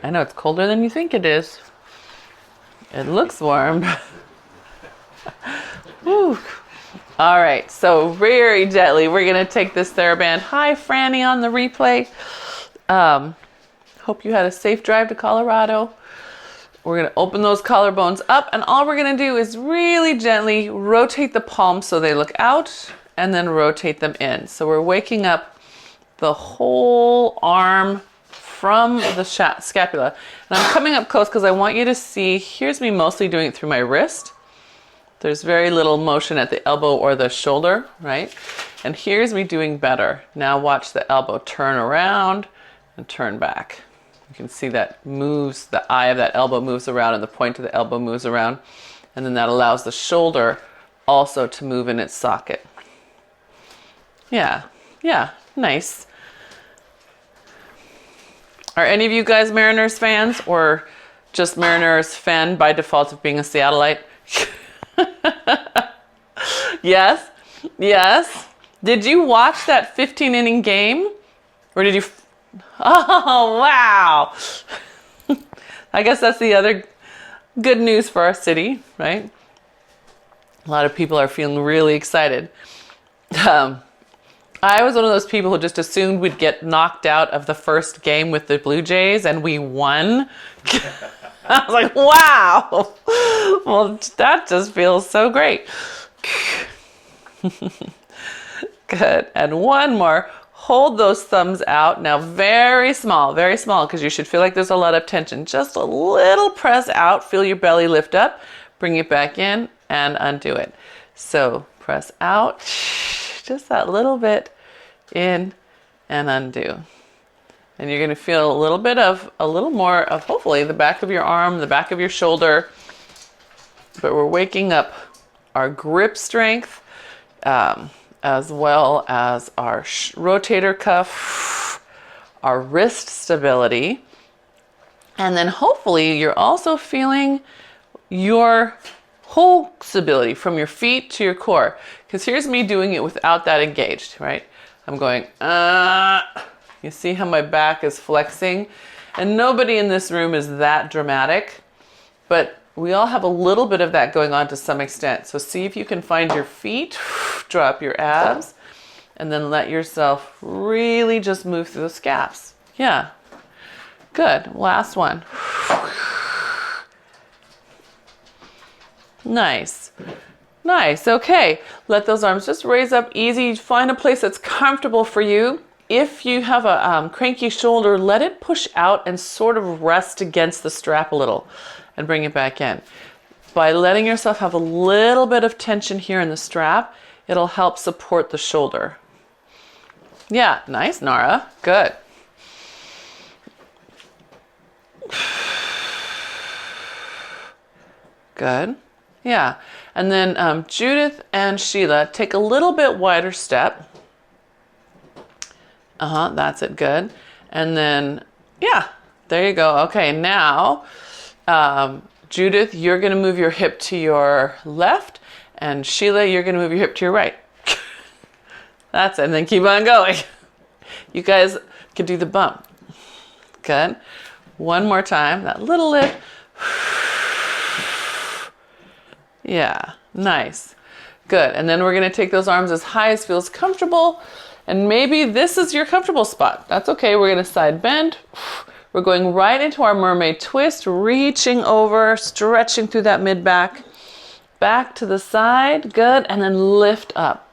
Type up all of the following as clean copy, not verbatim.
I know it's colder than you think it is. It looks warm. Whew. All right, so very gently, we're gonna take this Theraband. Hi, Franny on the replay. Hope you had a safe drive to Colorado. We're gonna open those collarbones up, and all we're gonna do is really gently rotate the palms so they look out, and then rotate them in. So we're waking up the whole arm from the scapula. And I'm coming up close because I want you to see, here's me mostly doing it through my wrist. There's very little motion at the elbow or the shoulder, right? And here's me doing better. Now watch the elbow turn around and turn back. You can see that moves, the eye of that elbow moves around and the point of the elbow moves around. And then that allows the shoulder also to move in its socket. Yeah, nice. Are any of you guys Mariners fans, or just Mariners fan by default of being a Seattleite? Yes. Did you watch that 15-inning game? Or did you? Oh, wow. I guess that's the other good news for our city, right? A lot of people are feeling really excited. I was one of those people who just assumed we'd get knocked out of the first game with the Blue Jays, and we won. I was like, wow. Well, that just feels so great. Good. And one more. Hold those thumbs out. Now, very small, because you should feel like there's a lot of tension. Just a little press out. Feel your belly lift up. Bring it back in and undo it. So press out. Just that little bit in and undo. And you're going to feel a little more of hopefully the back of your arm, the back of your shoulder. But we're waking up our grip strength as well as our rotator cuff, our wrist stability. And then hopefully you're also feeling your whole stability from your feet to your core. Because here's me doing it without that engaged, right? I'm going, you see how my back is flexing? And nobody in this room is that dramatic, but we all have a little bit of that going on to some extent. So see if you can find your feet, drop your abs, and then let yourself really just move through the scaps. Yeah, good. Last one. Nice. Okay, let those arms just raise up easy. Find a place that's comfortable for you. If you have a cranky shoulder, let it push out and sort of rest against the strap a little and bring it back in. By letting yourself have a little bit of tension here in the strap, it'll help support the shoulder. Yeah, nice, Nara. Good. Good. Yeah. And then Judith and Sheila, take a little bit wider step. That's it. Good. And then, yeah, there you go. Okay, now, Judith, you're going to move your hip to your left, and Sheila, you're going to move your hip to your right. That's it. And then keep on going. You guys can do the bump. Good. One more time. That little lift. Yeah, nice. Good. And then we're going to take those arms as high as feels comfortable. And maybe this is your comfortable spot. That's okay. We're going to side bend. We're going right into our mermaid twist, reaching over, stretching through that mid back. Back to the side. Good. And then lift up.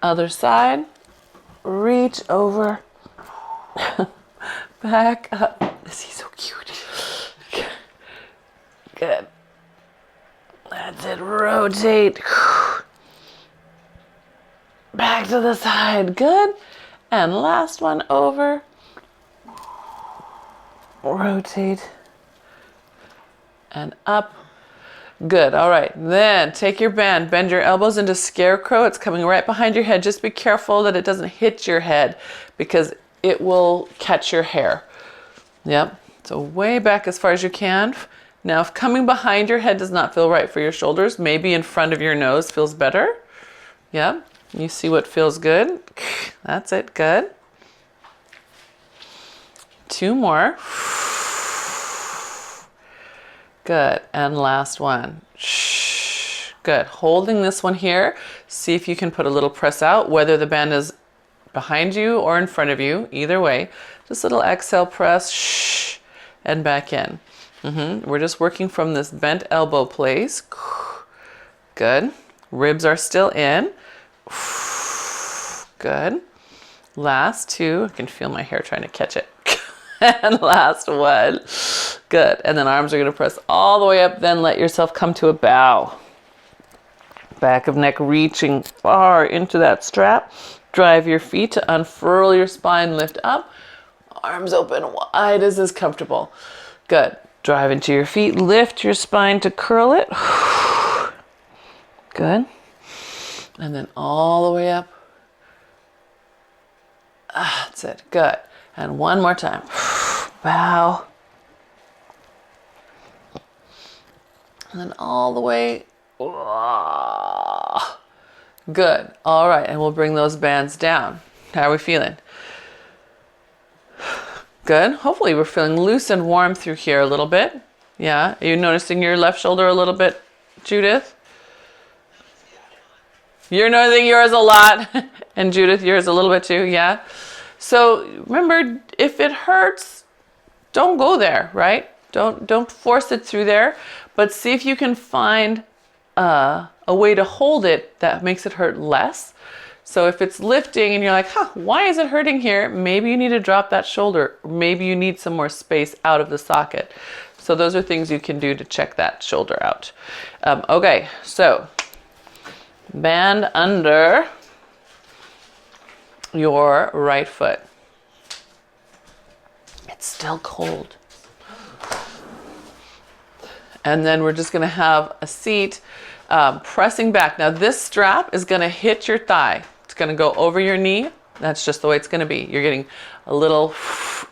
Other side. Reach over. Back up. This is so cute. Good. That's it. Rotate. Back to the side. Good. And last one over. Rotate. And up. Good. All right. Then take your band. Bend your elbows into scarecrow. It's coming right behind your head. Just be careful that it doesn't hit your head because it will catch your hair. Yep. So way back as far as you can. Now, if coming behind your head does not feel right for your shoulders, maybe in front of your nose feels better. Yeah. You see what feels good? That's it, good. 2 more. Good, and last one. Good, holding this one here. See if you can put a little press out, whether the band is behind you or in front of you, either way. Just a little exhale press, and back in. We're just working from this bent elbow place. Good. Ribs are still in. Good. Last 2. I can feel my hair trying to catch it. And last one. Good. And then arms are going to press all the way up. Then let yourself come to a bow. Back of neck reaching far into that strap. Drive your feet to unfurl your spine, lift up. Arms open wide as is comfortable. Good. Drive into your feet, lift your spine to curl it. Good. And then all the way up. That's it. Good. And one more time. Bow. And then all the way. Good. All right. And we'll bring those bands down. How are we feeling? Good. Hopefully we're feeling loose and warm through here a little bit. Yeah. Are you noticing your left shoulder a little bit, Judith? You're noticing yours a lot. And Judith, yours a little bit too. Yeah. So remember, if it hurts, don't go there, right? Don't force it through there, but see if you can find a way to hold it that makes it hurt less. So if it's lifting and you're like, why is it hurting here? Maybe you need to drop that shoulder. Maybe you need some more space out of the socket. So those are things you can do to check that shoulder out. Okay, so band under your right foot. It's still cold. And then we're just gonna have a seat pressing back. Now this strap is gonna hit your thigh. It's gonna go over your knee. That's just the way it's gonna be. You're getting a little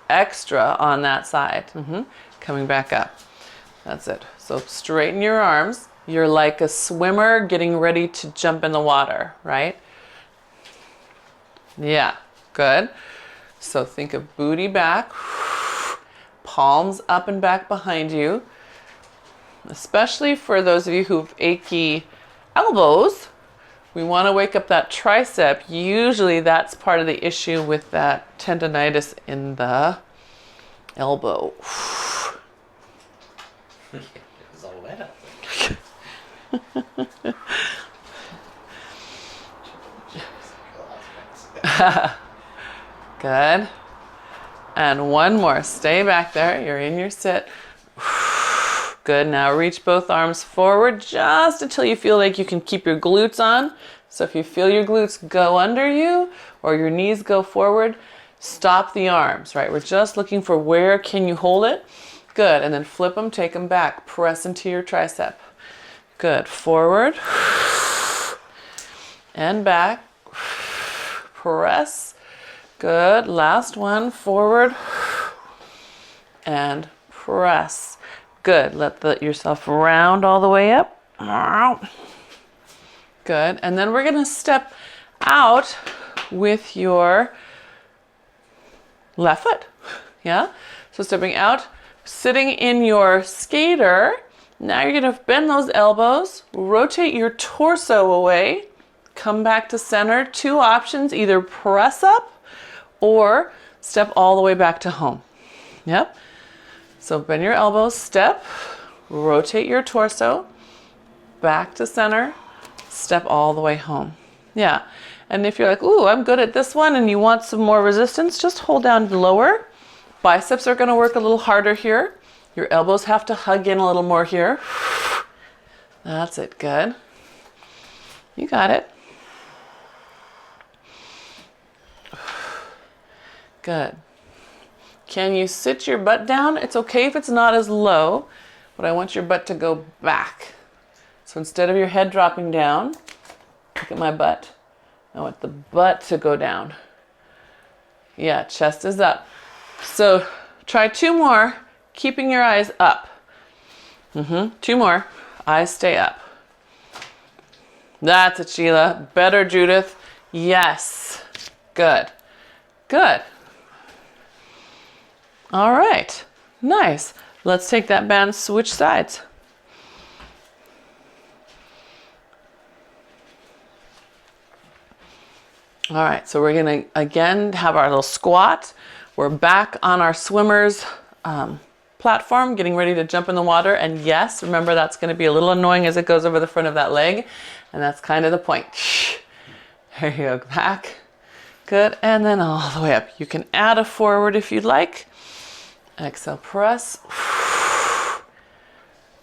extra on that side. Coming back up. That's it. So straighten your arms. You're like a swimmer getting ready to jump in the water, right? Yeah, good. So think of booty back, palms up and back behind you. Especially for those of you who have achy elbows, we want to wake up that tricep. Usually that's part of the issue with that tendonitis in the elbow. It was all wet up there. Good. And one more. Stay back there. You're in your sit. Good. Now reach both arms forward just until you feel like you can keep your glutes on. So if you feel your glutes go under you or your knees go forward, stop the arms, right? We're just looking for where can you hold it. Good. And then flip them, take them back. Press into your tricep. Good. Forward and back. Press. Good. Last one. Forward and press. Good. Let yourself round all the way up. Good. And then we're going to step out with your left foot. Yeah? So stepping out, sitting in your skater. Now you're going to bend those elbows, rotate your torso away, come back to center. 2 options, either press up or step all the way back to home. Yep. So bend your elbows, step, rotate your torso, back to center, step all the way home. Yeah. And if you're like, ooh, I'm good at this one and you want some more resistance, just hold down lower. Biceps are going to work a little harder here. Your elbows have to hug in a little more here. That's it. Good. You got it. Good. Can you sit your butt down? It's okay if it's not as low, but I want your butt to go back. So instead of your head dropping down, look at my butt. I want the butt to go down. Yeah, chest is up. So try 2 more, keeping your eyes up. 2 more. Eyes stay up. That's it, Sheila. Better, Judith. Yes. Good. Good. All right. Nice. Let's take that band, switch sides. All right, so we're gonna again have our little squat. We're back on our swimmer's platform, getting ready to jump in the water. And yes, remember that's gonna be a little annoying as it goes over the front of that leg. And that's kind of the point. There you go, back. Good, and then all the way up. You can add a forward if you'd like. Exhale, press.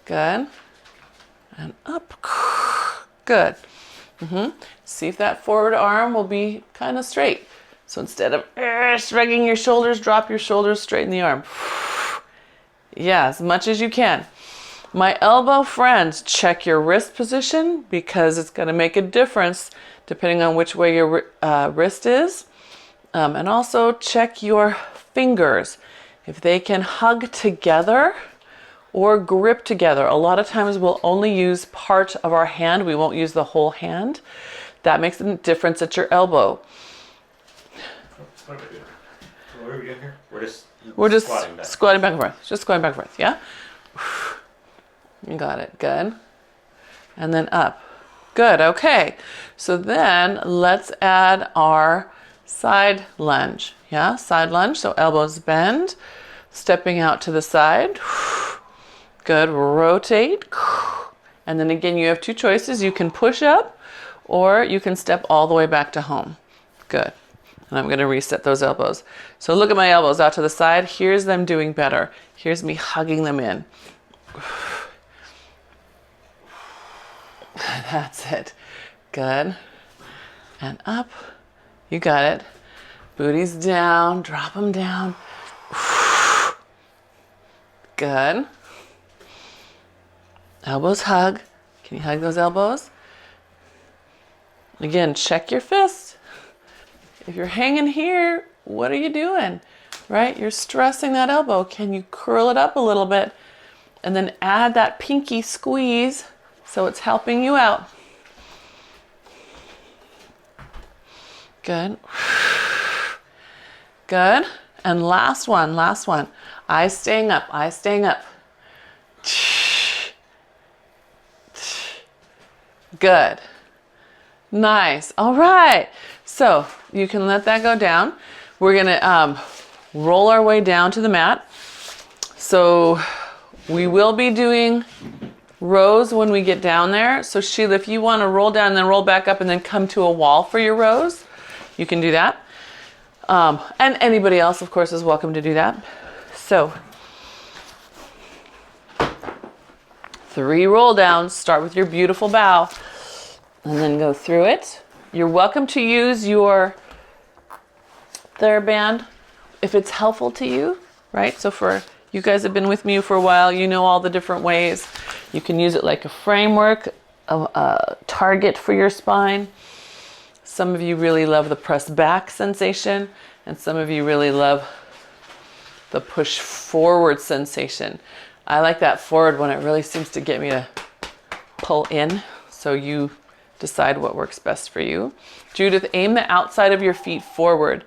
Good. And up. Good. See if that forward arm will be kind of straight. So instead of shrugging your shoulders, drop your shoulders, straighten the arm. Yeah, as much as you can. My elbow friends, check your wrist position because it's going to make a difference depending on which way your wrist is. And also check your fingers. If they can hug together or grip together. A lot of times we'll only use part of our hand. We won't use the whole hand. That makes a difference at your elbow. What are we doing? What are we doing here? We're just squatting back and forth. Just squatting back and forth, yeah? You got it, good. And then up. Good, okay. So then let's add our side lunge, yeah? Side lunge, so elbows bend, stepping out to the side. Good, rotate. And then again, you have two choices. You can push up or you can step all the way back to home. Good. And I'm gonna reset those elbows. So look at my elbows out to the side. Here's them doing better. Here's me hugging them in. That's it. Good. And up. You got it. Booties down, drop them down. Good. Elbows hug. Can you hug those elbows? Again, check your fist. If you're hanging here, what are you doing? Right? You're stressing that elbow. Can you curl it up a little bit and then add that pinky squeeze so it's helping you out? Good. Good. And last one, last one. Eyes staying up, eyes staying up. Good. Nice. All right. So you can let that go down. We're going to roll our way down to the mat. So we will be doing rows when we get down there. So Sheila, if you want to roll down and then roll back up and then come to a wall for your rows, you can do that. And anybody else, of course, is welcome to do that. So 3 roll downs. Start with your beautiful bow and then go through it. You're welcome to use your Theraband if it's helpful to you, right? So for you guys have been with me for a while, you know all the different ways. You can use it like a framework, a target for your spine. Some of you really love the press back sensation, and some of you really love the push forward sensation. I like that forward one. It really seems to get me to pull in. So you decide what works best for you. Judith, aim the outside of your feet forward.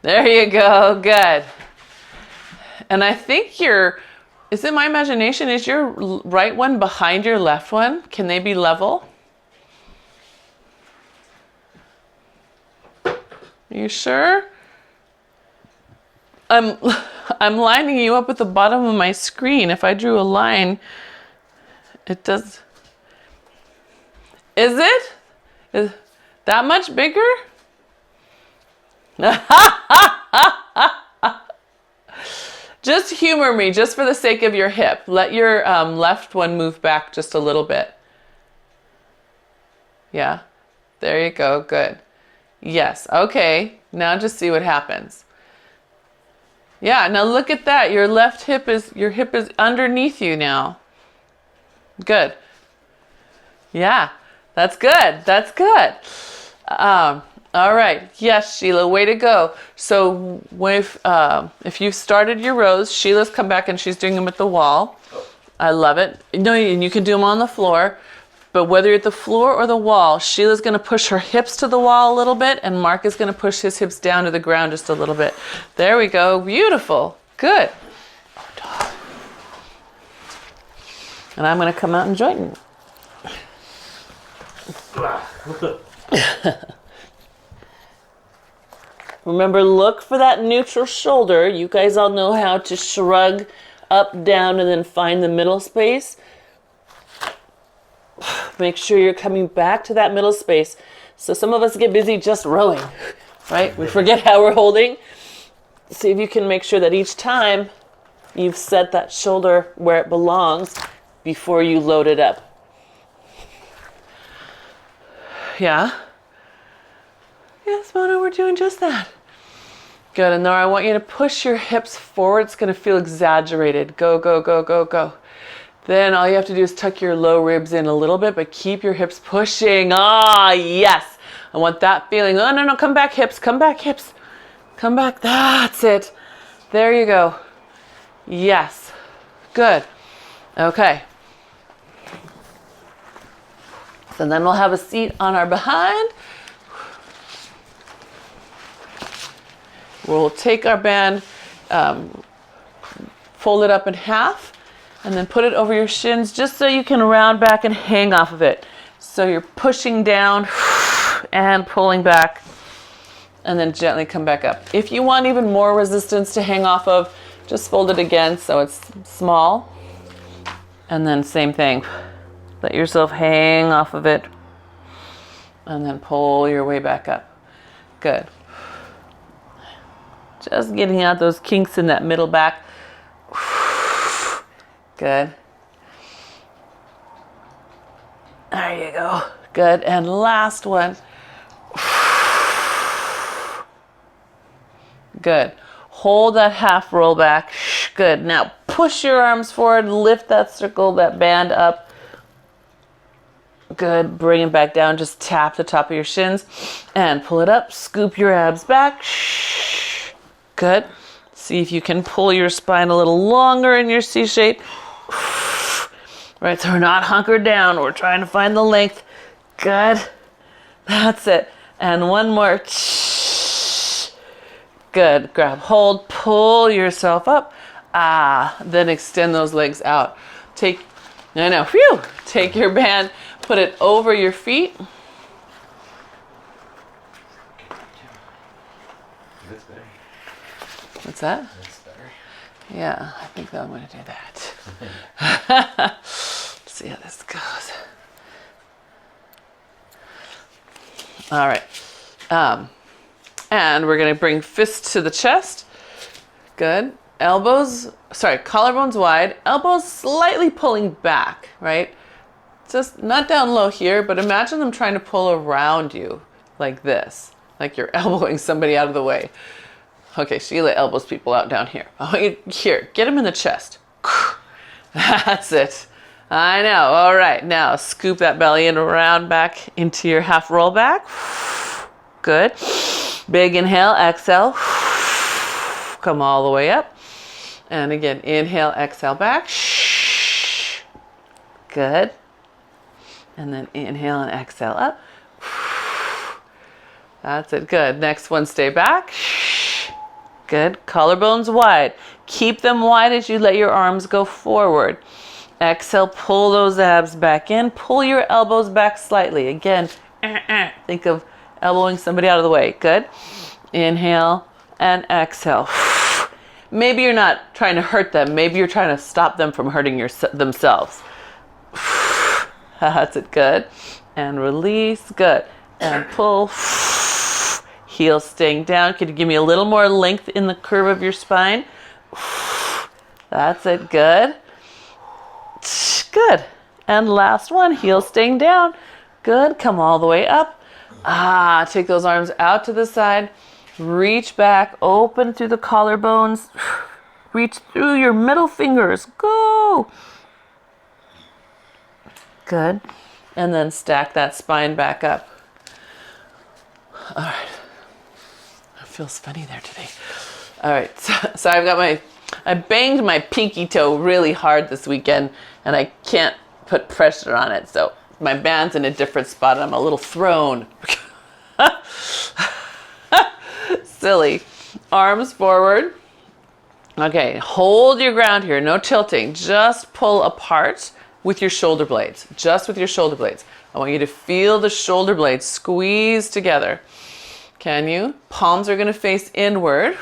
There you go, good. And I think is it my imagination, is your right one behind your left one? Can they be level? Are you sure? I'm lining you up at the bottom of my screen. If I drew a line, it does. Is it? Is that much bigger? Just humor me, just for the sake of your hip. Let your left one move back just a little bit. Yeah, there you go, good. Yes, okay, now just see what happens. Yeah, now look at that. Your hip is underneath you now. Good. Yeah, that's good. That's good. All right. Yes, Sheila, way to go. So if you've started your rows, Sheila's come back and she's doing them at the wall. I love it. No, and you can do them on the floor, But whether you're at the floor or the wall, Sheila's going to push her hips to the wall a little bit, and Mark is going to push his hips down to the ground just a little bit. There we go. Beautiful. Good. And I'm going to come out and join you. Remember, look for that neutral shoulder. You guys all know how to shrug up, down, and then find the middle space. Make sure you're coming back to that middle space. So some of us get busy just rowing, right? We forget how we're holding. See if you can make sure that each time you've set that shoulder where it belongs before you load it up. Yeah? Yes, Mona, we're doing just that. Good, and now I want you to push your hips forward. It's going to feel exaggerated. Go, go, go, go, go. Then all you have to do is tuck your low ribs in a little bit, but keep your hips pushing. Ah, yes. I want that feeling. Oh, no, no, come back, hips. Come back, hips. Come back. That's it. There you go. Yes. Good. Okay. So then we'll have a seat on our behind. We'll take our band, fold it up in half, and then put it over your shins just so you can round back and hang off of it. So you're pushing down and pulling back, and then gently come back up. If you want even more resistance to hang off of, just fold it again so it's small. And then same thing. Let yourself hang off of it, and then pull your way back up. Good. Just getting out those kinks in that middle back. Good. There you go. Good. And last one. Good. Hold that half roll back. Good. Now push your arms forward. Lift that circle, that band up. Good. Bring it back down. Just tap the top of your shins and pull it up. Scoop your abs back. Good. See if you can pull your spine a little longer in your C shape. Right, so we're not hunkered down. We're trying to find the length. Good. That's it. And one more. Good. Grab hold. Pull yourself up. Then extend those legs out. Take your band. Put it over your feet. What's that? That's better. Yeah, I think that I'm going to do that. Let's see how this goes. All right. And we're going to bring fists to the chest. Good. Collarbones wide, elbows slightly pulling back, right? Just not down low here, but imagine them trying to pull around you like this, like you're elbowing somebody out of the way. Okay, Sheila elbows people out down here. Here, get them in the chest. That's it. I know. All right, now scoop that belly in, round back into your half roll back. Good. Big inhale, exhale. Come all the way up. And again, inhale, exhale back. Good. And then inhale and exhale up. That's it. Good. Next one, stay back. Good. Collarbones wide. Keep them wide as you let your arms go forward. Exhale, pull those abs back in. Pull your elbows back slightly. Again, think of elbowing somebody out of the way. Good. Inhale and exhale. Maybe you're not trying to hurt them. Maybe you're trying to stop them from hurting themselves. That's it. Good. And release. Good. And pull. Heels staying down. Could you give me a little more length in the curve of your spine? That's it. Good. Good. And last one. Heels staying down. Good. Come all the way up. Take those arms out to the side. Reach back. Open through the collarbones. Reach through your middle fingers. Go. Good. And then stack that spine back up. All right. Feels funny there today. All right, so I banged my pinky toe really hard this weekend, and I can't put pressure on it. So my band's in a different spot and I'm a little thrown. Silly. Arms forward. Okay, hold your ground here, no tilting. Just pull apart with your shoulder blades. Just with your shoulder blades. I want you to feel the shoulder blades squeeze together. Can you? Palms are going to face inward.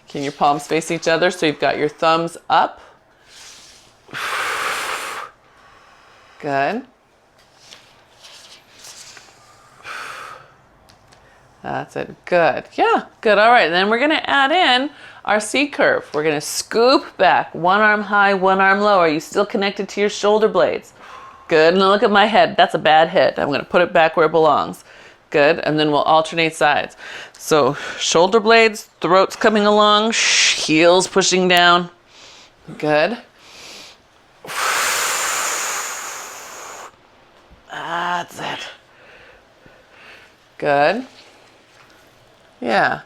Can your palms face each other so you've got your thumbs up? Good. That's it. Good. Yeah, good. All right, and then we're going to add in our C curve. We're going to scoop back. One arm high, one arm low. Are you still connected to your shoulder blades? Good. And look at my head. That's a bad hit. I'm going to put it back where it belongs. Good. And then we'll alternate sides. So shoulder blades, throat's coming along, heels pushing down. Good. That's it. Good. Yeah.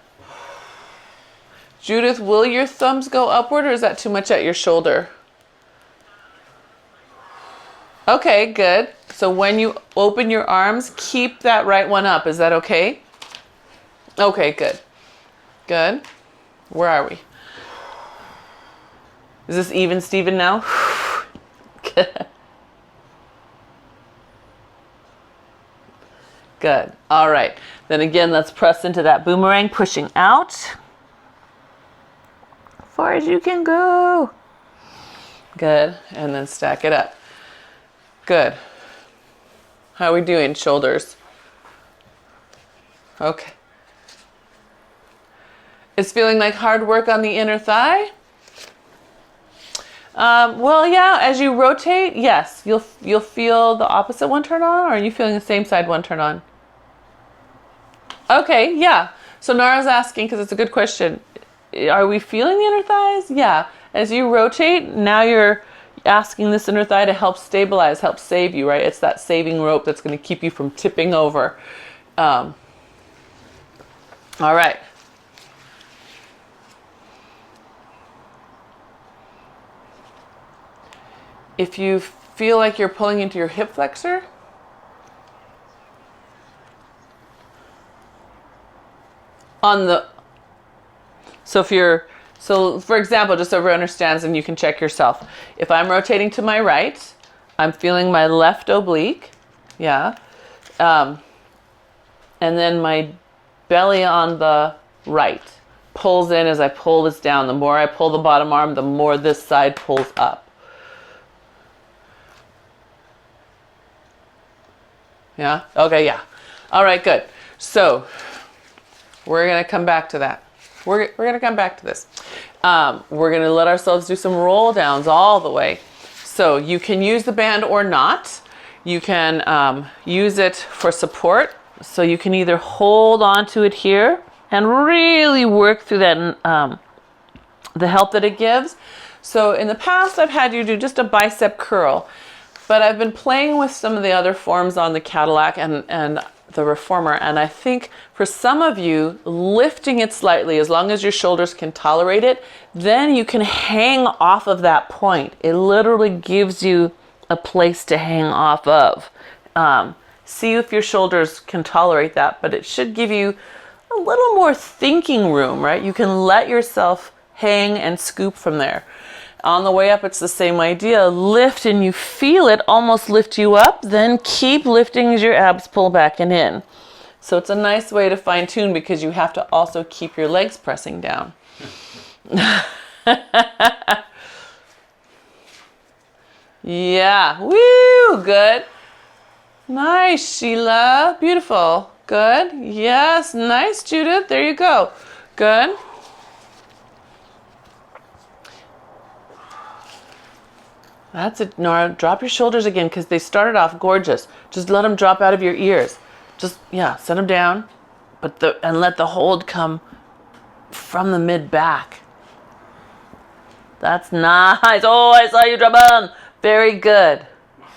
Judith, will your thumbs go upward or is that too much at your shoulder? Okay, good. So when you open your arms, keep that right one up. Is that okay? Okay, good. Good. Where are we? Is this even, Steven, now? Good. Good. All right. Then again, let's press into that boomerang, pushing out. Far as you can go. Good. And then stack it up. Good. How are we doing? Shoulders. Okay. It's feeling like hard work on the inner thigh? Well, yeah, as you rotate, yes, you'll feel the opposite one turn on, or are you feeling the same side one turn on? Okay, yeah. So Nara's asking, because it's a good question, are we feeling the inner thighs? Yeah. As you rotate, now you're asking this inner thigh to help stabilize, help save you, right? It's that saving rope that's going to keep you from tipping over. All right. If you feel like you're pulling into your hip flexor, so for example, just so everyone understands and you can check yourself. If I'm rotating to my right, I'm feeling my left oblique, yeah. And then my belly on the right pulls in as I pull this down. The more I pull the bottom arm, the more this side pulls up. Yeah? Okay, yeah. All right, good. So we're going to come back to that. We're going to come back to this. We're going to let ourselves do some roll downs all the way. So you can use the band or not. You can use it for support. So you can either hold on to it here and really work through that, the help that it gives. So in the past, I've had you do just a bicep curl. But I've been playing with some of the other forms on the Cadillac and the Reformer, and I think for some of you, lifting it slightly, as long as your shoulders can tolerate it, then you can hang off of that point. It literally gives you a place to hang off of. See if your shoulders can tolerate that, but it should give you a little more thinking room, right? You can let yourself hang and scoop from there. On the way up, it's the same idea. Lift and you feel it almost lift you up, then keep lifting as your abs pull back and in. So it's a nice way to fine tune because you have to also keep your legs pressing down. Yeah, woo, good. Nice, Sheila, beautiful, good. Yes, nice, Judith, there you go. Good. That's it, Nora. Drop your shoulders again because they started off gorgeous. Just let them drop out of your ears. Just, yeah, set them down, and let the hold come from the mid back. That's nice. Oh, I saw you drop them. Very good.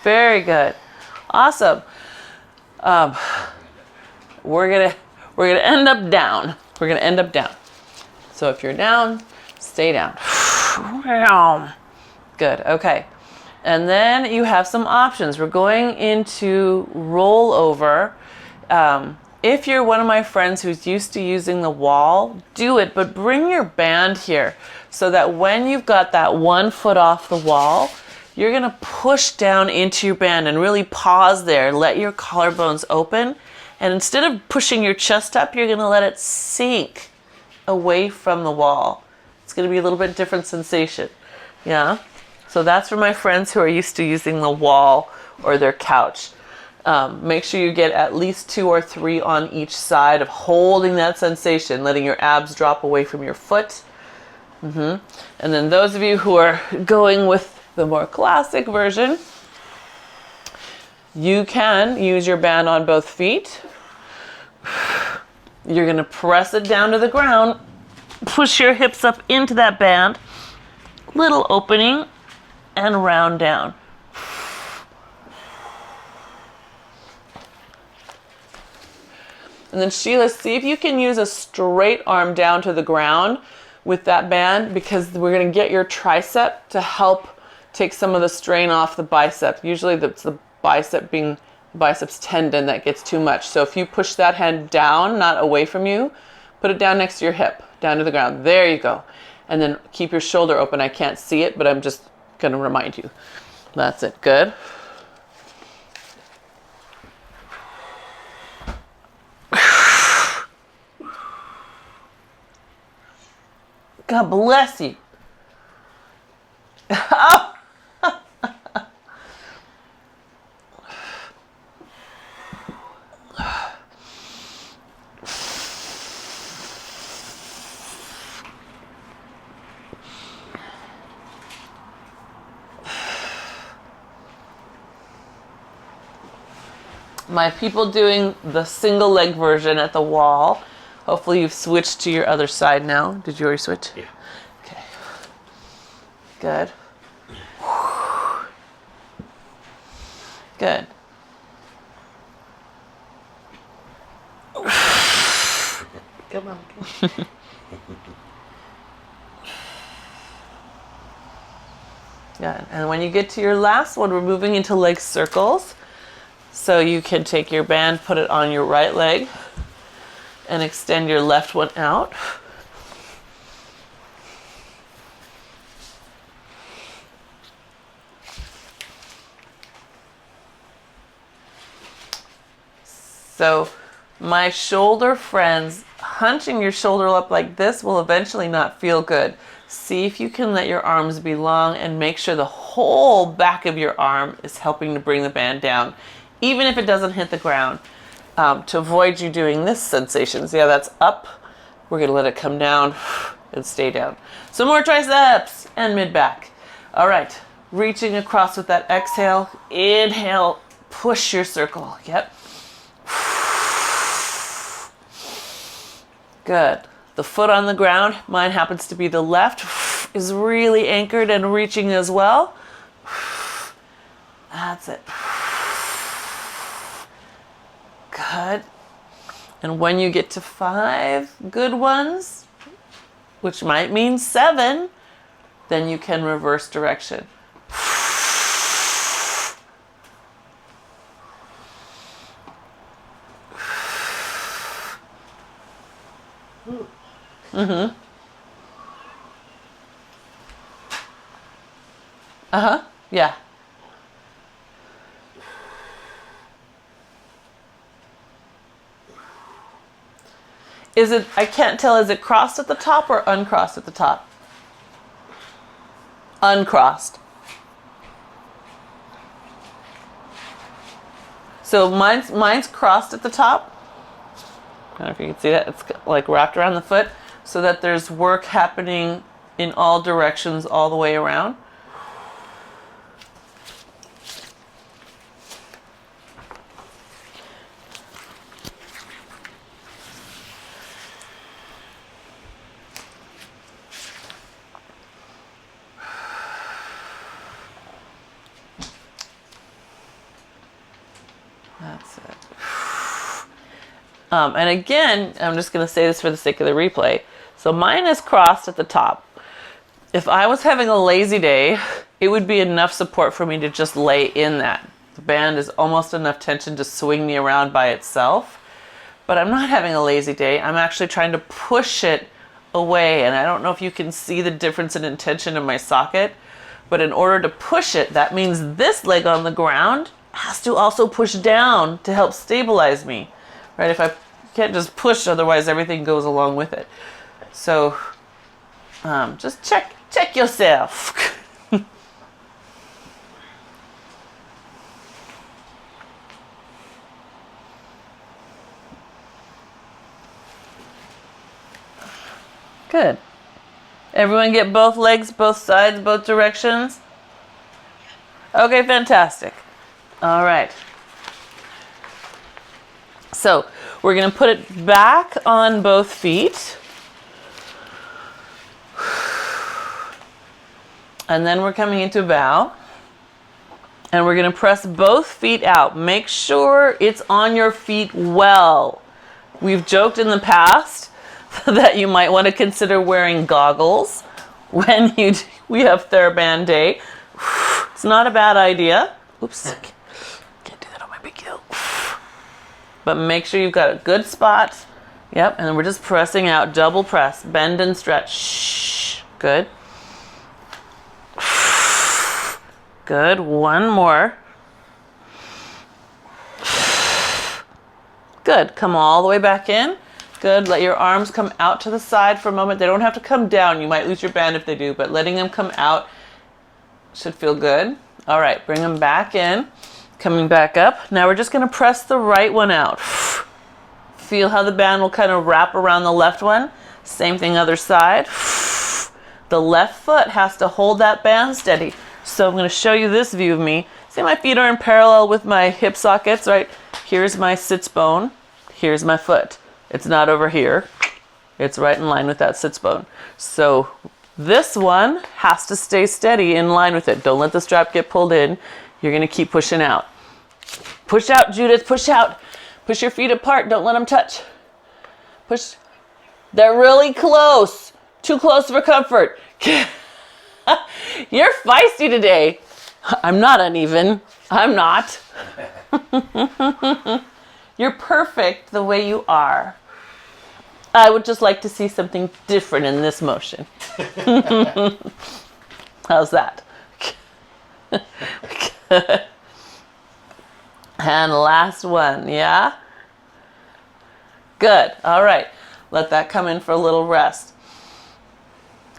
Very good. Awesome. We're gonna end up down. We're gonna end up down. So if you're down, stay down. Good. Okay. And then you have some options. We're going into rollover. If you're one of my friends who's used to using the wall, do it, but bring your band here so that when you've got that 1 foot off the wall, you're gonna push down into your band and really pause there. Let your collarbones open. And instead of pushing your chest up, you're gonna let it sink away from the wall. It's gonna be a little bit different sensation. Yeah? So that's for my friends who are used to using the wall or their couch. Make sure you get at least 2 or 3 on each side of holding that sensation, letting your abs drop away from your foot. And then those of you who are going with the more classic version, you can use your band on both feet. You're going to press it down to the ground, push your hips up into that band, little opening, and round down. And then Sheila, see if you can use a straight arm down to the ground with that band, because we're going to get your tricep to help take some of the strain off the bicep. Usually it's the bicep being biceps tendon that gets too much. So if you push that hand down, not away from you, put it down next to your hip, down to the ground. There you go. And then keep your shoulder open. I can't see it, but I'm just going to remind you. That's it. Good. God bless you. Oh. My people doing the single leg version at the wall. Hopefully you've switched to your other side now. Did you already switch? Yeah. Okay. Good. Good. Come on. Good. And when you get to your last one, we're moving into leg circles. So you can take your band, put it on your right leg, and extend your left one out. So my shoulder friends, hunching your shoulder up like this will eventually not feel good. See if you can let your arms be long and make sure the whole back of your arm is helping to bring the band down, even if it doesn't hit the ground, to avoid you doing this sensation. See how that's up? We're going to let it come down and stay down. Some more triceps and mid-back. All right, reaching across with that exhale. Inhale, push your circle. Yep. Good. The foot on the ground, mine happens to be the left, is really anchored and reaching as well. That's it. Good. And when you get to 5 good ones, which might mean 7, then you can reverse direction. Mm-hmm. Uh-huh. Yeah. Is it, I can't tell, is it crossed at the top or uncrossed at the top? Uncrossed. So mine's crossed at the top. I don't know if you can see that. It's like wrapped around the foot so that there's work happening in all directions all the way around. That's it. And again, I'm just going to say this for the sake of the replay. So mine is crossed at the top. If I was having a lazy day it would be enough support for me to just lay in that. The band is almost enough tension to swing me around by itself. But I'm not having a lazy day. I'm actually trying to push it away. And I don't know if you can see the difference in tension in my socket. But in order to push it, that means this leg on the ground has to also push down to help stabilize me. Right? If I can't just push, otherwise everything goes along with it. So just check yourself. Good. Everyone get both legs, both sides, both directions? Okay, fantastic. All right. So we're going to put it back on both feet. And then we're coming into bow. And we're going to press both feet out. Make sure it's on your feet well. We've joked in the past that you might want to consider wearing goggles when we have Theraband day. It's not a bad idea. Oops, can't do that on my big heel. But make sure you've got a good spot. Yep, and then we're just pressing out, double press, bend and stretch. Shh. Good. Good, one more. Good, come all the way back in. Good, let your arms come out to the side for a moment. They don't have to come down. You might lose your band if they do, but letting them come out should feel good. All right, bring them back in, coming back up. Now we're just gonna press the right one out. Feel how the band will kind of wrap around the left one. Same thing, other side. The left foot has to hold that band steady. So I'm gonna show you this view of me. See, my feet are in parallel with my hip sockets, right? Here's my sits bone, here's my foot. It's not over here. It's right in line with that sits bone. So this one has to stay steady in line with it. Don't let the strap get pulled in. You're gonna keep pushing out. Push out, Judith, push out. Push your feet apart, don't let them touch. Push. They're really close. Too close for comfort. You're feisty today. I'm not uneven. I'm not. You're perfect the way you are. I would just like to see something different in this motion. How's that? And last one, yeah? Good, all right. Let that come in for a little rest.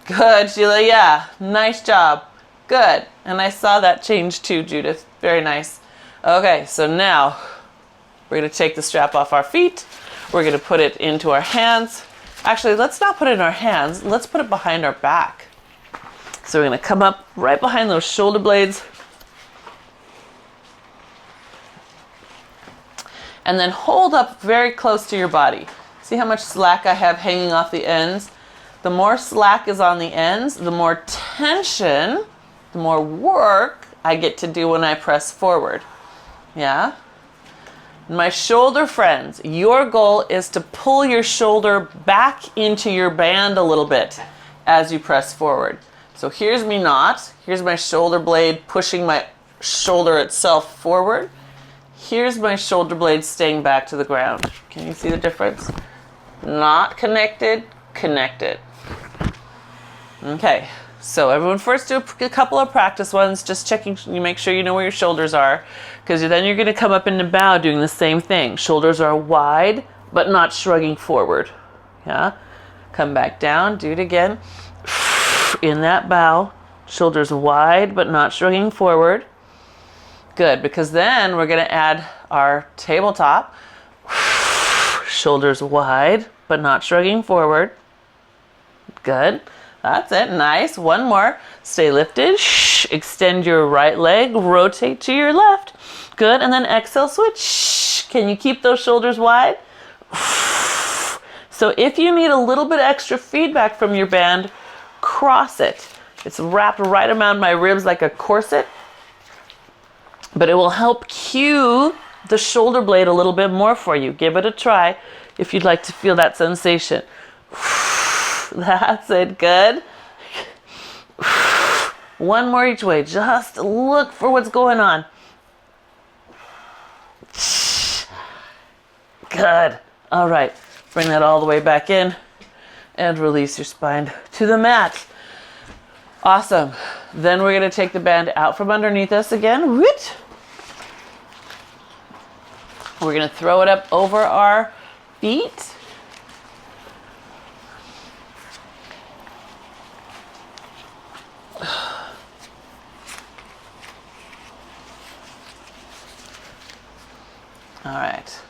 Good, Sheila, yeah, nice job. Good, and I saw that change too, Judith. Very nice. Okay, so now we're gonna take the strap off our feet. We're gonna put it into our hands. Actually, let's not put it in our hands. Let's put it behind our back. So we're gonna come up right behind those shoulder blades. And then hold up very close to your body. See how much slack I have hanging off the ends? The more slack is on the ends, the more tension, the more work I get to do when I press forward. Yeah? My shoulder friends, your goal is to pull your shoulder back into your band a little bit as you press forward. So here's me not. Here's my shoulder blade pushing my shoulder itself forward. Here's my shoulder blade staying back to the ground. Can you see the difference? Not connected, connected. Okay, so everyone first do a couple of practice ones, just checking, you make sure you know where your shoulders are, because then you're going to come up into bow doing the same thing. Shoulders are wide, but not shrugging forward. Yeah, come back down, do it again. In that bow, shoulders wide, but not shrugging forward. Good, because then we're going to add our tabletop. Shoulders wide, but not shrugging forward. Good. That's it. Nice. One more. Stay lifted. Extend your right leg. Rotate to your left. Good. And then exhale, switch. Can you keep those shoulders wide? So if you need a little bit extra feedback from your band, cross it. It's wrapped right around my ribs like a corset, but it will help cue the shoulder blade a little bit more for you. Give it a try if you'd like to feel that sensation. That's it. Good. One more each way. Just look for what's going on. Good. All right. Bring that all the way back in and release your spine to the mat. Awesome. Then we're going to take the band out from underneath us again. We're going to throw it up over our feet. All right.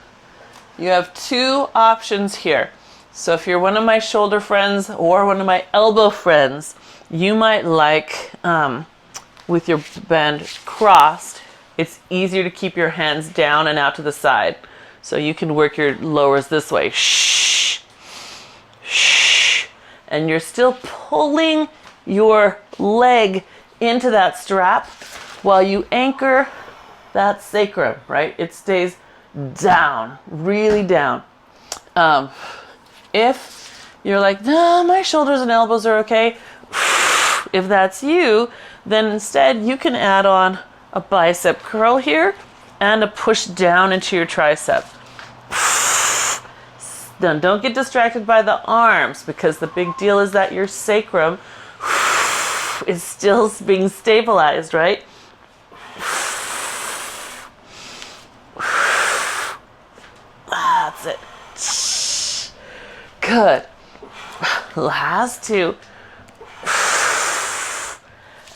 You have two options here. So if you're one of my shoulder friends or one of my elbow friends, you might like, with your band crossed, it's easier to keep your hands down and out to the side. So you can work your lowers this way. Shh. Shh. And you're still pulling your leg into that strap while you anchor that sacrum, right? It stays down, really down. If you're like, no, my shoulders and elbows are okay. If that's you, then instead you can add on a bicep curl here and a push down into your tricep. Then don't get distracted by the arms, because the big deal is that your sacrum is still being stabilized, right? That's it. Good. Last two.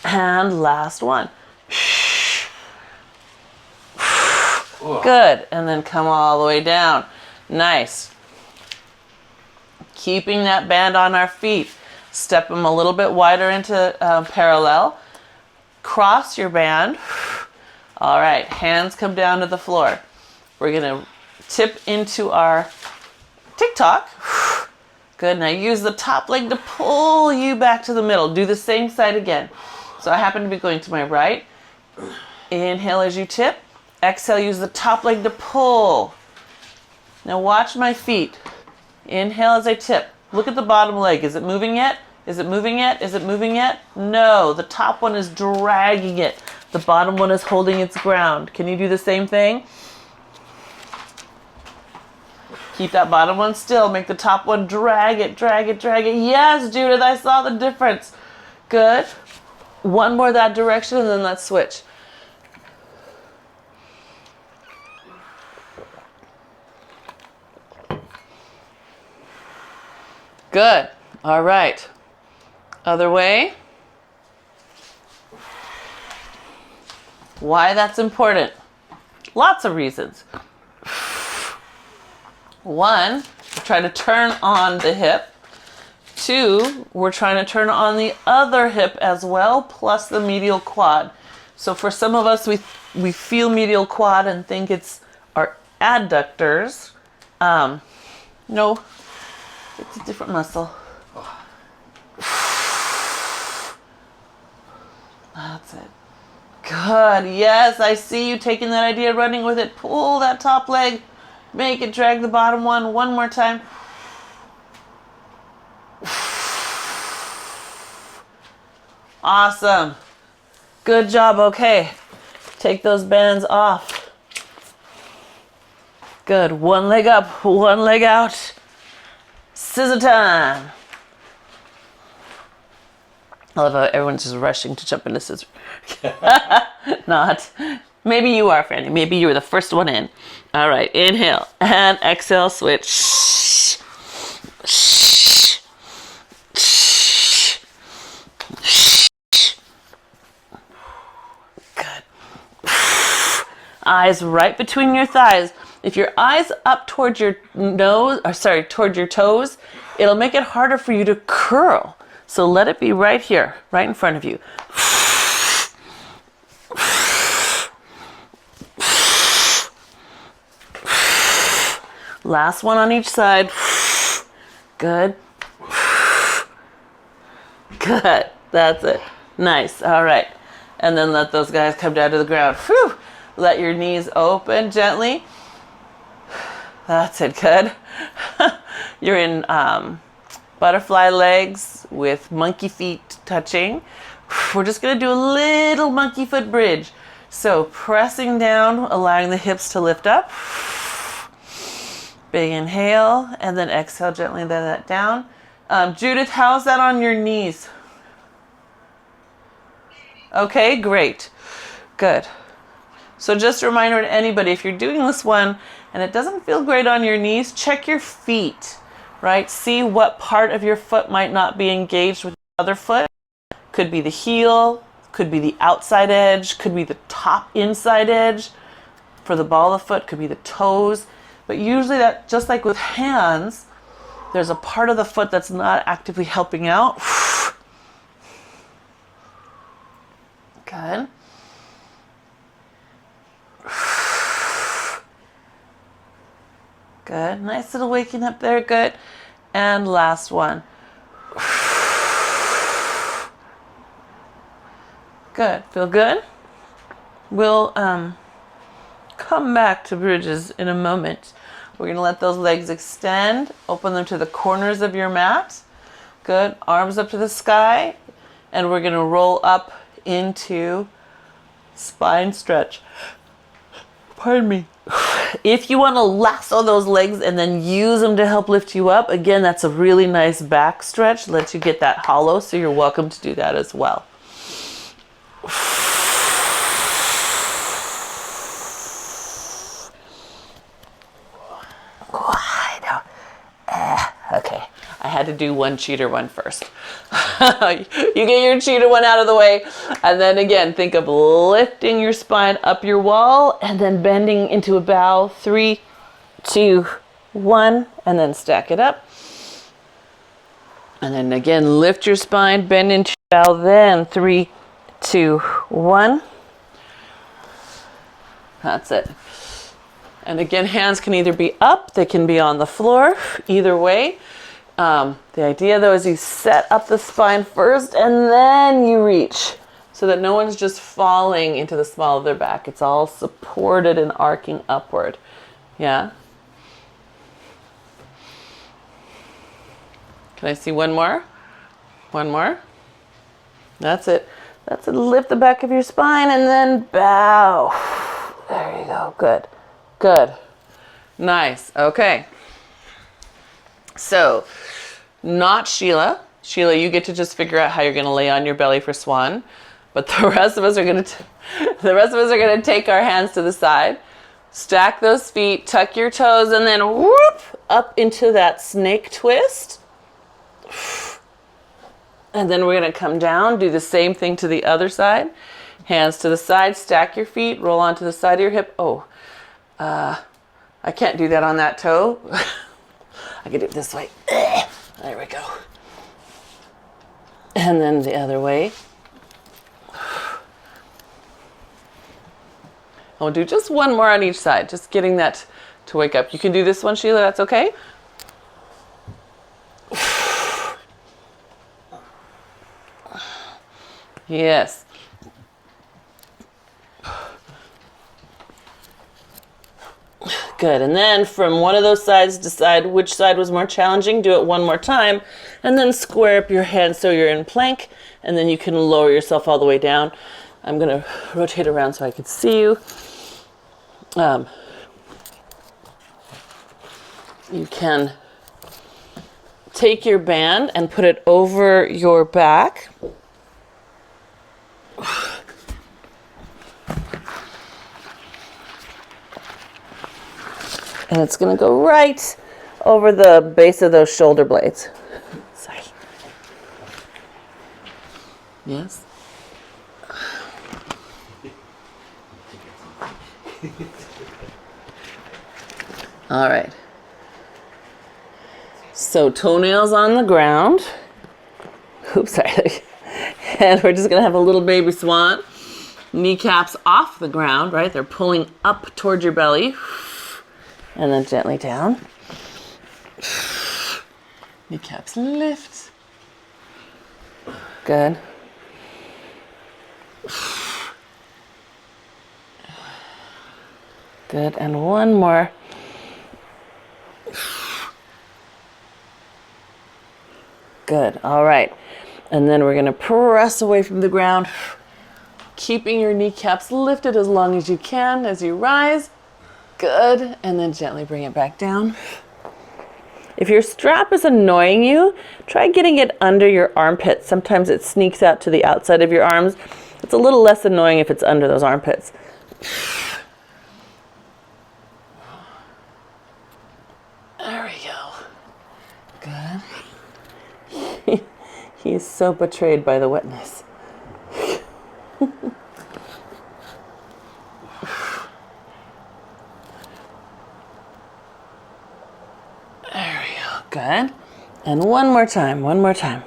And last one. Good. And then come all the way down. Nice. Keeping that band on our feet. Step them a little bit wider into parallel. Cross your band. All right. Hands come down to the floor. We're going to tip into our tick-tock. Good. Now use the top leg to pull you back to the middle. Do the same side again. So I happen to be going to my right. Inhale as you tip. Exhale, use the top leg to pull. Now watch my feet. Inhale as I tip. Look at the bottom leg. Is it moving yet? Is it moving yet? Is it moving yet? No. The top one is dragging it. The bottom one is holding its ground. Can you do the same thing? Keep that bottom one still. Make the top one drag it, drag it, drag it. Yes, Judith, I saw the difference. Good. One more that direction and then let's switch. Good. All right. Other way. Why that's important? Lots of reasons. One, we're trying to turn on the hip. Two, we're trying to turn on the other hip as well, plus the medial quad. So for some of us, we feel medial quad and think it's our adductors. No, it's a different muscle. That's it. Good. Yes, I see you taking that idea, running with it. Pull that top leg. Make it drag the bottom one more time. Awesome. Good job. Okay. Take those bands off. Good. One leg up, one leg out. Scissor time. I love how everyone's just rushing to jump into scissor. Not. Maybe you are, Franny. Maybe you were the first one in. All right. Inhale and exhale. Switch. Good. Eyes right between your thighs. If your eyes up towards your towards your toes, it'll make it harder for you to curl. So let it be right here, right in front of you. Last one on each side. Good. Good. That's it. Nice. All right. And then let those guys come down to the ground. Whew. Let your knees open gently. That's it. Good. You're in butterfly legs with monkey feet touching. We're just going to do a little monkey foot bridge. So pressing down, allowing the hips to lift up. Big inhale, and then exhale, gently let that down. Judith, how's that on your knees? Okay, great. Good. So just a reminder to anybody, if you're doing this one and it doesn't feel great on your knees, check your feet, right? See what part of your foot might not be engaged with the other foot. Could be the heel, could be the outside edge, could be the top inside edge. For the ball of the foot, could be the toes. But usually that, just like with hands, there's a part of the foot that's not actively helping out. Good. Good. Nice little waking up there. Good. And last one. Good. Feel good? We'll come back to bridges in a moment. We're going to let those legs extend. Open them to the corners of your mat. Good. Arms up to the sky. And we're going to roll up into spine stretch. Pardon me. If you want to lasso those legs and then use them to help lift you up, again, that's a really nice back stretch. Lets you get that hollow, so you're welcome to do that as well. Okay, I had to do one cheater one first. You get your cheater one out of the way, and then again, think of lifting your spine up your wall and then bending into a bow. 3, 2, 1, and then stack it up. And then again, lift your spine, bend into your bow, then 3, 2, 1. That's it. And again, hands can either be up, they can be on the floor, either way. The idea though is you set up the spine first and then you reach, so that no one's just falling into the small of their back. It's all supported and arcing upward. Yeah? Can I see one more? One more? That's it. That's it. Lift the back of your spine and then bow. There you go. Good. Good. Nice. Okay. So, not Sheila. Sheila, you get to just figure out how you're going to lay on your belly for swan. But the rest of us are going to take our hands to the side, stack those feet, tuck your toes, and then whoop up into that snake twist. And then we're going to come down, do the same thing to the other side. Hands to the side, stack your feet, roll onto the side of your hip. Oh, I can't do that on that toe. I can do it this way. There we go. And then the other way. I'll do just one more on each side, just getting that to wake up. You can do this one, Sheila, that's okay? Yes. Good. And then from one of those sides, decide which side was more challenging. Do it one more time. And then square up your hands so you're in plank. And then you can lower yourself all the way down. I'm going to rotate around so I can see you. You can take your band and put it over your back. And it's going to go right over the base of those shoulder blades. Sorry. Yes? All right. So toenails on the ground. Oops, sorry. And we're just going to have a little baby swan. Kneecaps off the ground, right? They're pulling up towards your belly. And then gently down. Kneecaps lift. Good. Good. And one more. Good. All right. And then we're gonna press away from the ground, keeping your kneecaps lifted as long as you can as you rise. Good, and then gently bring it back down. If your strap is annoying you, try getting it under your armpits. Sometimes it sneaks out to the outside of your arms. It's a little less annoying if it's under those armpits. There we go. Good. He is so betrayed by the wetness. There we go. Good. And one more time, one more time.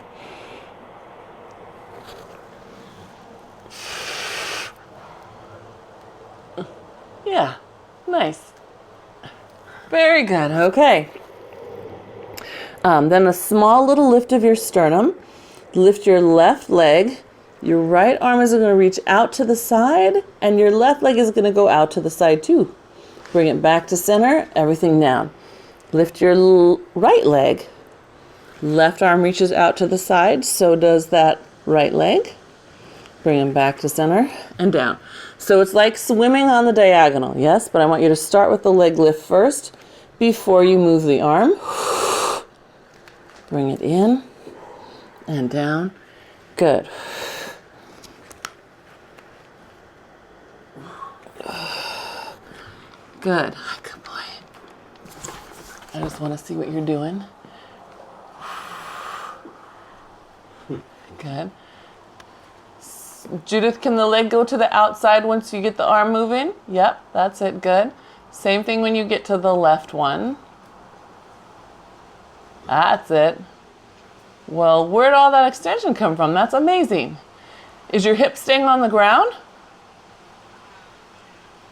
Yeah, nice. Very good. Okay. Then a small little lift of your sternum. Lift your left leg. Your right arm is going to reach out to the side, and your left leg is going to go out to the side too. Bring it back to center, everything down. Lift your right leg. Left arm reaches out to the side, so does that right leg. Bring them back to center and down. So it's like swimming on the diagonal, yes? But I want you to start with the leg lift first before you move the arm. Bring it in and down. Good. Good. Good boy. I just want to see what you're doing. Good. Judith, can the leg go to the outside once you get the arm moving? Yep, that's it. Good. Same thing when you get to the left one. That's it. Well, where'd all that extension come from? That's amazing. Is your hip staying on the ground?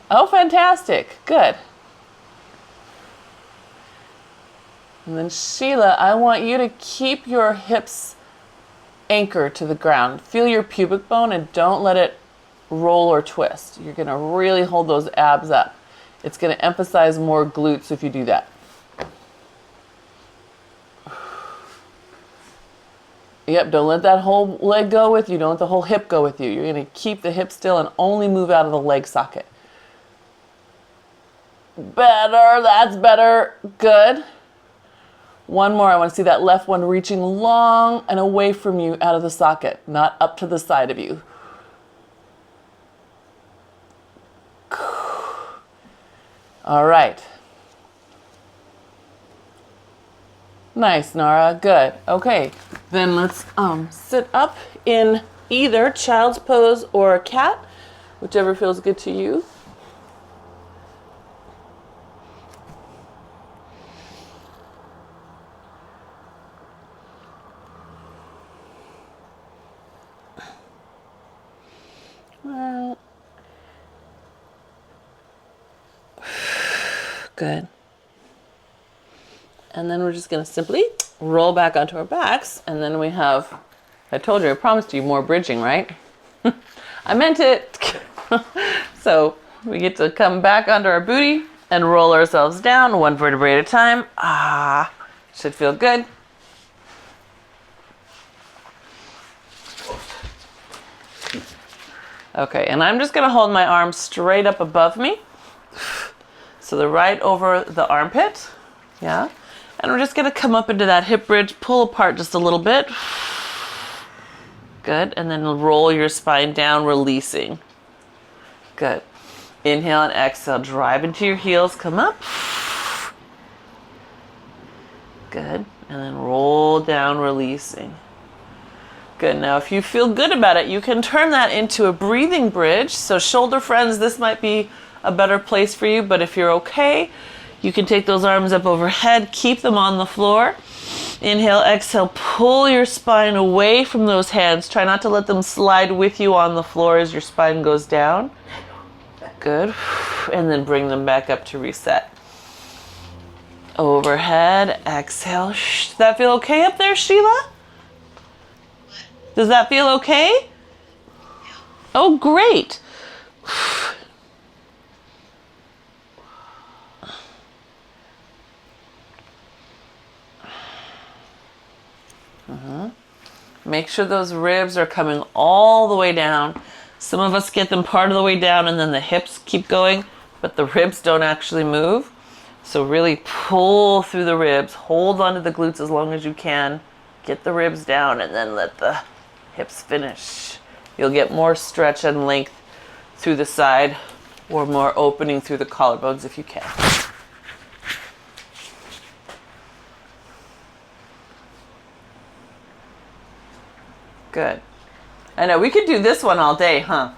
Oh, fantastic. Good. And then Sheila, I want you to keep your hips anchored to the ground. Feel your pubic bone and don't let it roll or twist. You're going to really hold those abs up. It's going to emphasize more glutes if you do that. Yep, don't let that whole leg go with you. Don't let the whole hip go with you. You're going to keep the hip still and only move out of the leg socket. Better, that's better. Good. One more. I want to see that left one reaching long and away from you out of the socket, not up to the side of you. All right. Nice, Nara. Good. Okay. Then let's sit up in either child's pose or cat, whichever feels good to you. Well, good. And then we're just going to simply roll back onto our backs. And then we have, I told you, I promised you more bridging, right? I meant it. So we get to come back onto our booty and roll ourselves down one vertebrae at a time. Ah, should feel good. Okay, and I'm just going to hold my arms straight up above me. So they're right over the armpit. Yeah. And we're just going to come up into that hip bridge, pull apart just a little bit. Good. And then roll your spine down, releasing. Good. Inhale and exhale. Drive into your heels. Come up. Good. And then roll down, releasing. Good. Now, if you feel good about it, you can turn that into a breathing bridge. So shoulder friends, this might be a better place for you, but if you're okay, you can take those arms up overhead, keep them on the floor. Inhale, exhale, pull your spine away from those hands. Try not to let them slide with you on the floor as your spine goes down. Good. And then bring them back up to reset. Overhead, exhale. Does that feel okay up there, Sheila? Does that feel okay? Oh, great. Make sure those ribs are coming all the way down. Some of us get them part of the way down and then the hips keep going, but the ribs don't actually move. So really pull through the ribs, hold onto the glutes as long as you can, get the ribs down, and then let the hips finish. You'll get more stretch and length through the side or more opening through the collarbones if you can. Good. I know, we could do this one all day, huh?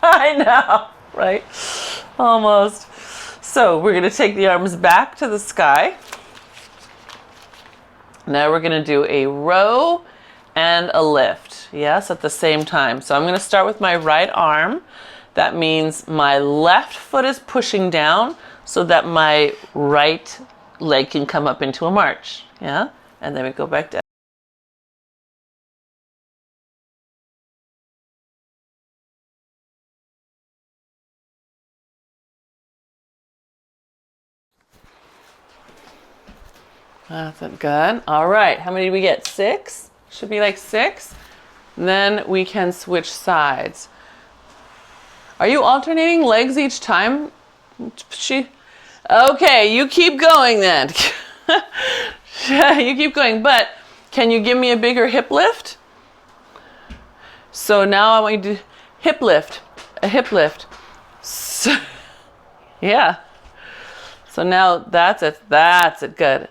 I know, right? Almost. So we're going to take the arms back to the sky. Now we're going to do a row and a lift, yes, at the same time. So I'm going to start with my right arm. That means my left foot is pushing down so that my right leg can come up into a march, yeah? And then we go back down. That's it, good. All right, how many did we get? 6? Should be like 6. Then we can switch sides. Are you alternating legs each time? Okay, you keep going then. You keep going, but can you give me a bigger hip lift? So now I want you to do hip lift, a hip lift. So, yeah. So now that's it, good.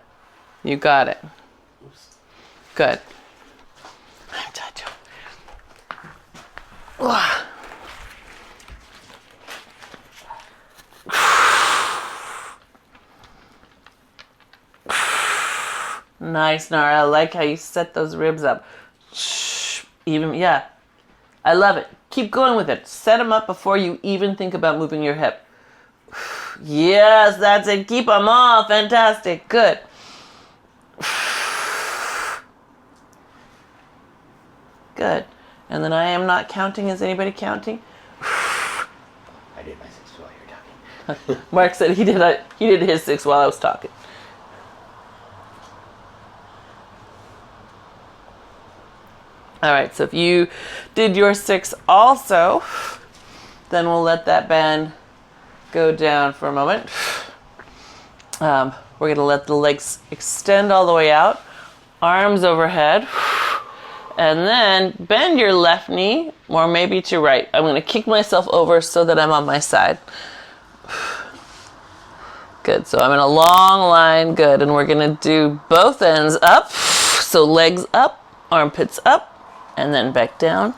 You got it. Good. I'm touching. Nice, Nara. I like how you set those ribs up. Even, yeah. I love it. Keep going with it. Set them up before you even think about moving your hip. Yes, that's it. Keep them all. Fantastic. Good. Good. And then I am not counting. Is anybody counting? I did my 6 while you were talking. Mark said he did his 6 while I was talking. All right, so if you did your 6 also, then we'll let that band go down for a moment. We're going to let the legs extend all the way out, arms overhead, and then bend your left knee, or maybe to right. I'm going to kick myself over so that I'm on my side. Good, so I'm in a long line, good, and we're going to do both ends up. So legs up, armpits up, and then back down.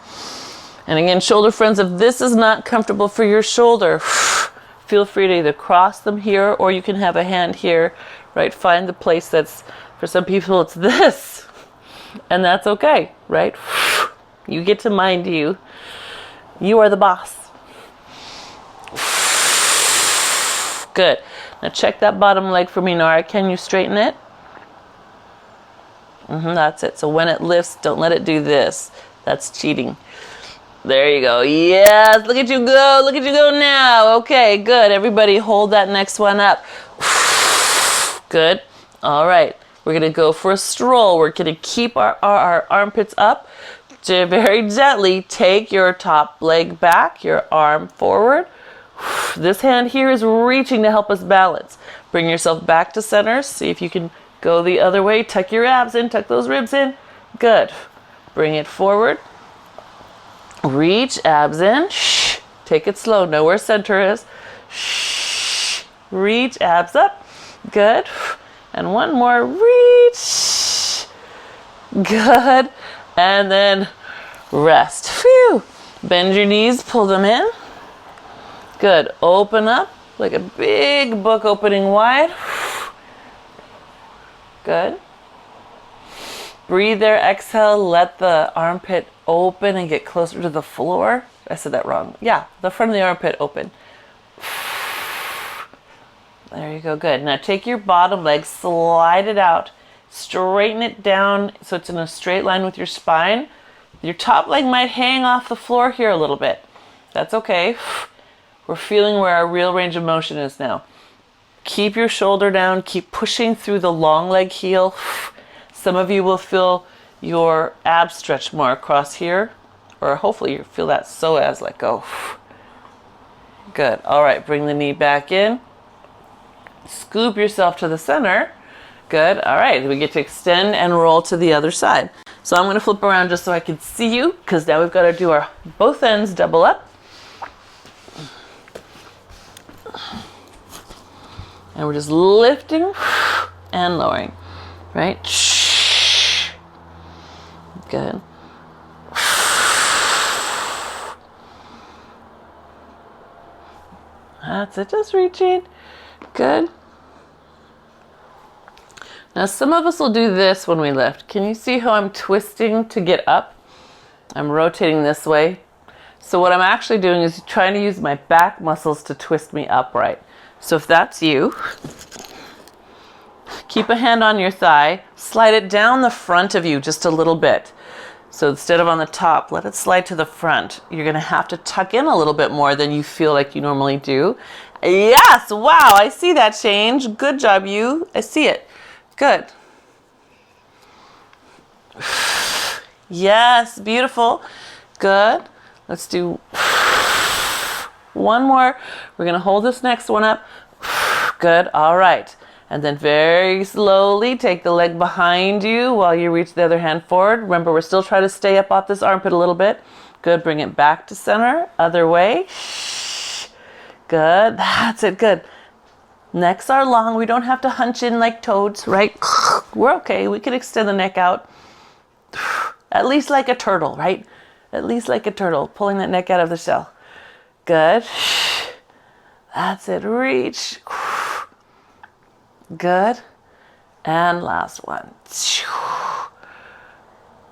And again, shoulder friends, if this is not comfortable for your shoulder, feel free to either cross them here or you can have a hand here, right? Find the place that's, for some people, it's this. And that's okay, right? You get to mind you. You are the boss. Good. Now check that bottom leg for me, Nara. Can you straighten it? That's it. So when it lifts, don't let it do this. That's cheating. There you go. Yes, look at you go. Look at you go now. Okay, good. Everybody hold that next one up. Good. All right. We're going to go for a stroll. We're going to keep our armpits up. Very gently take your top leg back, your arm forward. This hand here is reaching to help us balance. Bring yourself back to center. See if you can go the other way. Tuck your abs in. Tuck those ribs in. Good. Bring it forward. Reach, abs in. Shh. Take it slow. Know where center is. Shh. Reach, abs up. Good. And one more. Reach. Good. And then rest. Phew. Bend your knees. Pull them in. Good. Open up like a big book opening wide. Good. Breathe there. Exhale. Let the armpit open and get closer to the floor. I said that wrong. Yeah, the front of the armpit open. There you go. Good. Now take your bottom leg, slide it out, straighten it down so it's in a straight line with your spine. Your top leg might hang off the floor here a little bit. That's okay. We're feeling where our real range of motion is now. Keep your shoulder down. Keep pushing through the long leg heel. Some of you will feel your abs stretch more across here, or hopefully you feel that psoas let go. Good. All right, bring the knee back in. Scoop yourself to the center. Good. All right, we get to extend and roll to the other side. So I'm going to flip around just so I can see you, because now we've got to do our both ends double up. And we're just lifting and lowering, right? Good. That's it, just reaching. Good. Now some of us will do this when we lift. Can you see how I'm twisting to get up? I'm rotating this way. So what I'm actually doing is trying to use my back muscles to twist me upright. So if that's you, keep a hand on your thigh, slide it down the front of you just a little bit. So instead of on the top, let it slide to the front. You're gonna have to tuck in a little bit more than you feel like you normally do. Yes, wow, I see that change. Good job, you. I see it. Good. Yes, beautiful. Good. Let's do one more. We're gonna hold this next one up. Good, all right. And then very slowly take the leg behind you while you reach the other hand forward. Remember, we're still trying to stay up off this armpit a little bit. Good, bring it back to center. Other way. Good, that's it, good. Necks are long. We don't have to hunch in like toads, right? We're okay. We can extend the neck out. At least like a turtle, right? At least like a turtle, pulling that neck out of the shell. Good. That's it. Reach. Good. And last one.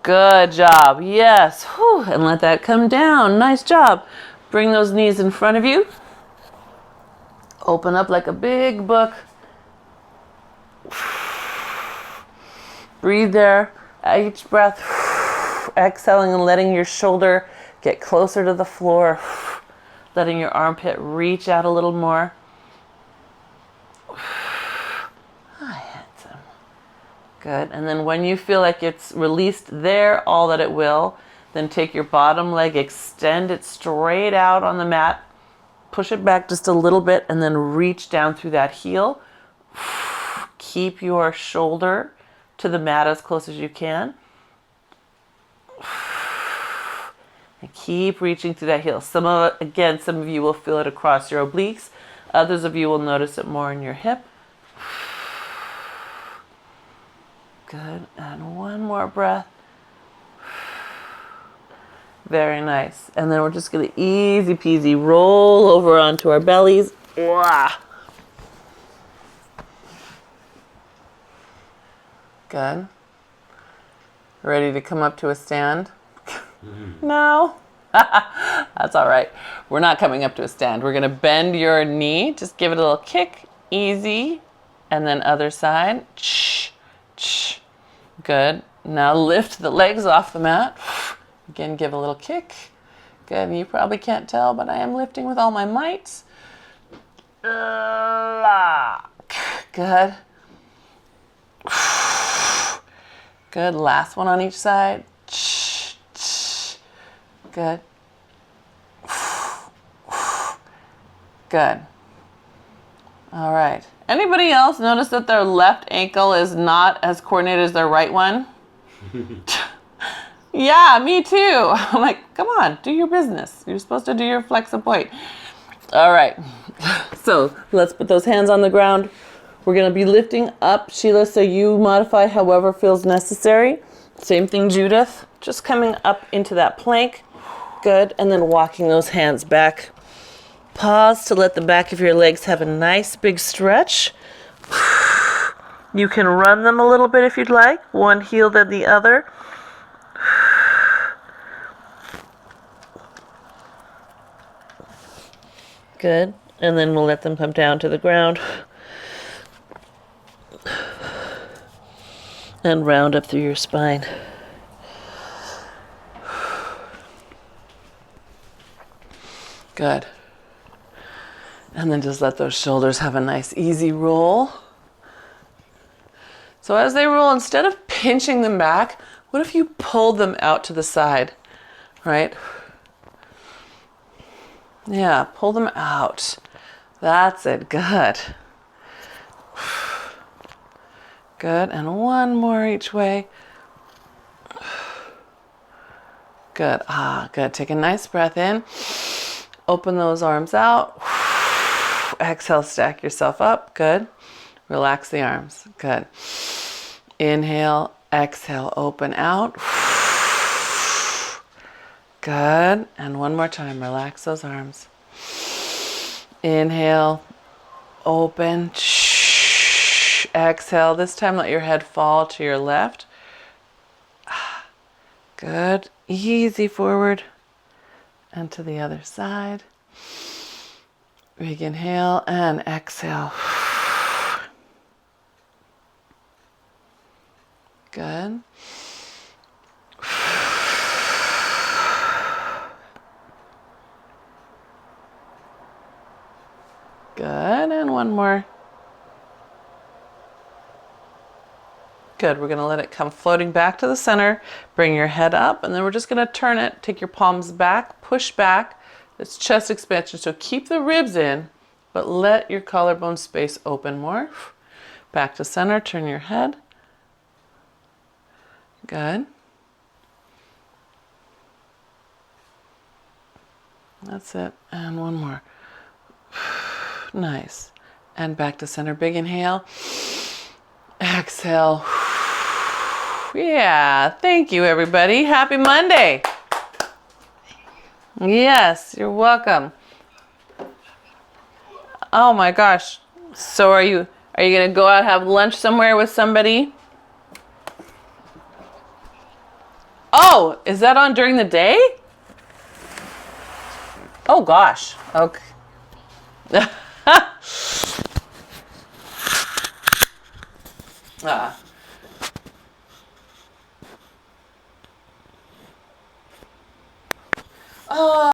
Good job. Yes. Whew. And let that come down. Nice job. Bring those knees in front of you. Open up like a big book. Breathe there. Each breath, exhaling and letting your shoulder get closer to the floor. Letting your armpit reach out a little more. Handsome. Good. And then when you feel like it's released there, all that it will, then take your bottom leg, extend it straight out on the mat. Push it back just a little bit and then reach down through that heel. Keep your shoulder to the mat as close as you can. And keep reaching through that heel. Some of you will feel it across your obliques. Others of you will notice it more in your hip. Good. And one more breath. Very nice. And then we're just going to easy peasy roll over onto our bellies. Good. Ready to come up to a stand? No. That's all right. We're not coming up to a stand. We're going to bend your knee. Just give it a little kick. Easy. And then other side. Good. Now lift the legs off the mat. Again, give a little kick. Good. You probably can't tell, but I am lifting with all my might. Good. Good. Last one on each side. Good. Good. All right. Anybody else notice that their left ankle is not as coordinated as their right one? Yeah, me too. I'm like, come on, do your business. You're supposed to do your flex and point. All right. So let's put those hands on the ground. We're going to be lifting up, Sheila, so you modify however feels necessary. Same thing, Judith. Just coming up into that plank. Good. And then walking those hands back. Pause to let the back of your legs have a nice big stretch. You can run them a little bit if you'd like. One heel then the other. Good. And then we'll let them come down to the ground. And round up through your spine. Good. And then just let those shoulders have a nice easy roll. So as they roll, instead of pinching them back, What if you pulled them out to the side, right? Yeah, pull them out. That's it. Good. Good. And one more each way. Good. Good. Take a nice breath in. Open those arms out. Exhale, stack yourself up. Good. Relax the arms. Good. Inhale, exhale, open out. Good. And one more time, relax those arms. Inhale, open. Exhale. This time, let your head fall to your left. Good. Easy forward and to the other side. Big inhale and exhale. Good. Good. And one more. Good. We're going to let it come floating back to the center. Bring your head up, and then we're just going to turn it. Take your palms back, push back. It's chest expansion, so keep the ribs in, but let your collarbone space open more. Back to center, turn your head. Good. That's it. And one more. Nice. And back to center. Big inhale. Exhale. Yeah, thank you, everybody. Happy Monday. Yes, you're welcome. Oh my gosh. So are you going to go out and have lunch somewhere with somebody? Oh, is that on during the day? Oh gosh. Okay. Ah. Oh.